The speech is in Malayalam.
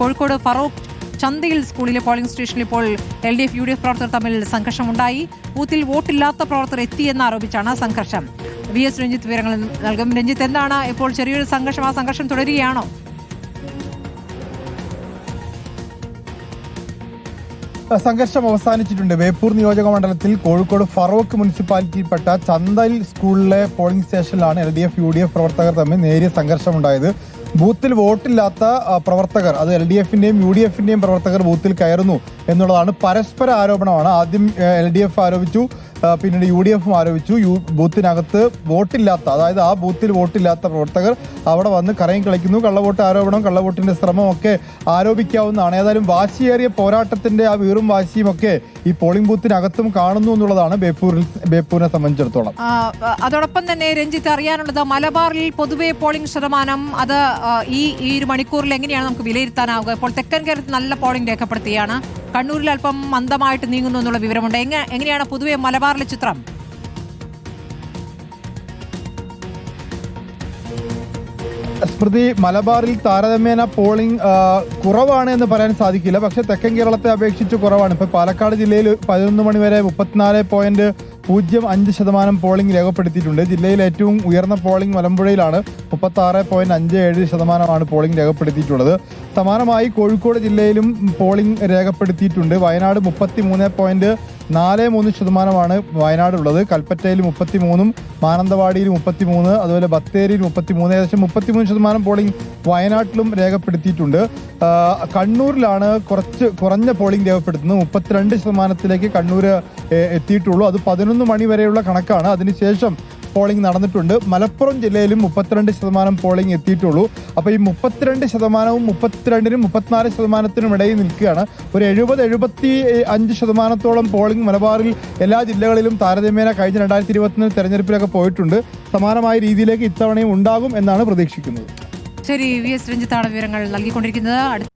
കോഴിക്കോട് ഫറൂഖ് ചന്തയിൽ സ്കൂളിലെ പോളിംഗ് സ്റ്റേഷനിൽ ഇപ്പോൾ LDF UDF പ്രവർത്തകർ തമ്മിൽ സംഘർഷമുണ്ടായി. ബൂത്തിൽ വോട്ടില്ലാത്ത പ്രവർത്തകർ എത്തിയെന്ന് ആരോപിച്ചാണ് സംഘർഷം. VS രഞ്ജിത്ത് വിവരങ്ങൾ നൽകും. രഞ്ജിത്ത്, എന്താണ് ഇപ്പോൾ ചെറിയൊരു സംഘർഷം? ആ സംഘർഷം തുടരുകയാണോ? സംഘർഷം അവസാനിച്ചിട്ടുണ്ട്. ബേപ്പൂർ നിയോജക മണ്ഡലത്തിൽ കോഴിക്കോട് ഫറൂഖ് മുനിസിപ്പാലിറ്റിയിൽപ്പെട്ട ചന്തയിൽ സ്കൂളിലെ പോളിംഗ് സ്റ്റേഷനിലാണ് LDF UDF പ്രവർത്തകർ തമ്മിൽ നേരിയ സംഘർഷമുണ്ടായത്. ബൂത്തിൽ വോട്ടില്ലാത്ത പ്രവർത്തകർ, അത് LDFന്റെയും UDFന്റെയും പ്രവർത്തകർ ബൂത്തിൽ കയറുന്നു എന്നുള്ളതാണ് പരസ്പര ആരോപണമാണ്. ആദ്യം LDF ആരോപിച്ചു, പിന്നീട് UDFും ആരോപിച്ചു. ബൂത്തിനകത്ത് വോട്ടില്ലാത്ത, അതായത് ആ ബൂത്തിൽ വോട്ടില്ലാത്ത പ്രവർത്തകർ അവിടെ വന്ന് കറയും കളിക്കുന്നു. കള്ളവോട്ട് ആരോപണം, കള്ളവോട്ടിന്റെ ശ്രമം ഒക്കെ ആരോപിക്കാവുന്നതാണ്. ഏതായാലും വാശിയേറിയ പോരാട്ടത്തിന്റെ ആ വീറും വാശിയും ഒക്കെ ഈ പോളിംഗ് ബൂത്തിനകത്തും കാണുന്നു എന്നുള്ളതാണ് ബേപ്പൂരിനെ സംബന്ധിച്ചിടത്തോളം. അതോടൊപ്പം തന്നെ രഞ്ജിത്ത്, അറിയാനുള്ളത് മലബാറിൽ പൊതുവെ പോളിംഗ് ശതമാനം അത് ഈ ഒരു മണിക്കൂറിൽ എങ്ങനെയാണ് നമുക്ക് വിലയിരുത്താനാവുക? ഇപ്പോൾ തെക്കൻ കേരളത്തിൽ നല്ല പോളിംഗ് രേഖപ്പെടുത്തുകയാണ്, കണ്ണൂരിൽ അല്പം മന്ദമായിട്ട് നീങ്ങുന്നു എന്നുള്ള വിവരമുണ്ട്. എങ്ങനെയാണ് പൊതുവെ മലബാറിലെ ചിത്രം? സ്മൃതി, മലബാറിൽ താരതമ്യേന പോളിംഗ് കുറവാണ് എന്ന് പറയാൻ സാധിക്കില്ല. പക്ഷെ തെക്കൻ കേരളത്തെ അപേക്ഷിച്ച് കുറവാണ്. ഇപ്പൊ പാലക്കാട് ജില്ലയിൽ 11 മണി വരെ 34.05% പോളിംഗ് രേഖപ്പെടുത്തിയിട്ടുണ്ട്. ജില്ലയിൽ ഏറ്റവും ഉയർന്ന പോളിംഗ് മലമ്പുഴയിലാണ്. 36.57% പോളിംഗ് രേഖപ്പെടുത്തിയിട്ടുള്ളത്. സമാനമായി കോഴിക്കോട് ജില്ലയിലും പോളിംഗ് രേഖപ്പെടുത്തിയിട്ടുണ്ട്. വയനാട് 33.43% വയനാടുള്ളത്. കൽപ്പറ്റയിൽ 33, മാനന്തവാടിയിൽ 33, അതുപോലെ ബത്തേരിയിൽ 33, ഏകദേശം 33% പോളിംഗ് വയനാട്ടിലും രേഖപ്പെടുത്തിയിട്ടുണ്ട്. കണ്ണൂരിലാണ് കുറഞ്ഞ പോളിംഗ് രേഖപ്പെടുത്തുന്നത്. 32%ലേക്ക് കണ്ണൂർ എത്തിയിട്ടുള്ളൂ. അത് 11 മണി വരെയുള്ള കണക്കാണ്. അതിനുശേഷം പോളിംഗ് നടന്നിട്ടുണ്ട്. മലപ്പുറം ജില്ലയിലും 32% പോളിംഗ് എത്തിയിട്ടുള്ളൂ. അപ്പോൾ ഈ 32%വും 32-നും 34%-നും ഇടയിൽ നിൽക്കുകയാണ്. ഒരു 70-75% പോളിംഗ് മലബാറിൽ എല്ലാ ജില്ലകളിലും താരതമ്യേന കഴിഞ്ഞ 2021 തെരഞ്ഞെടുപ്പിലൊക്കെ പോയിട്ടുണ്ട്. സമാനമായ രീതിയിലേക്ക് ഇത്തവണയും ഉണ്ടാകും എന്നാണ് പ്രതീക്ഷിക്കുന്നത്. ശരി, VS രഞ്ജിത്താണ് വിവരങ്ങൾ നൽകിക്കൊണ്ടിരിക്കുന്നത്.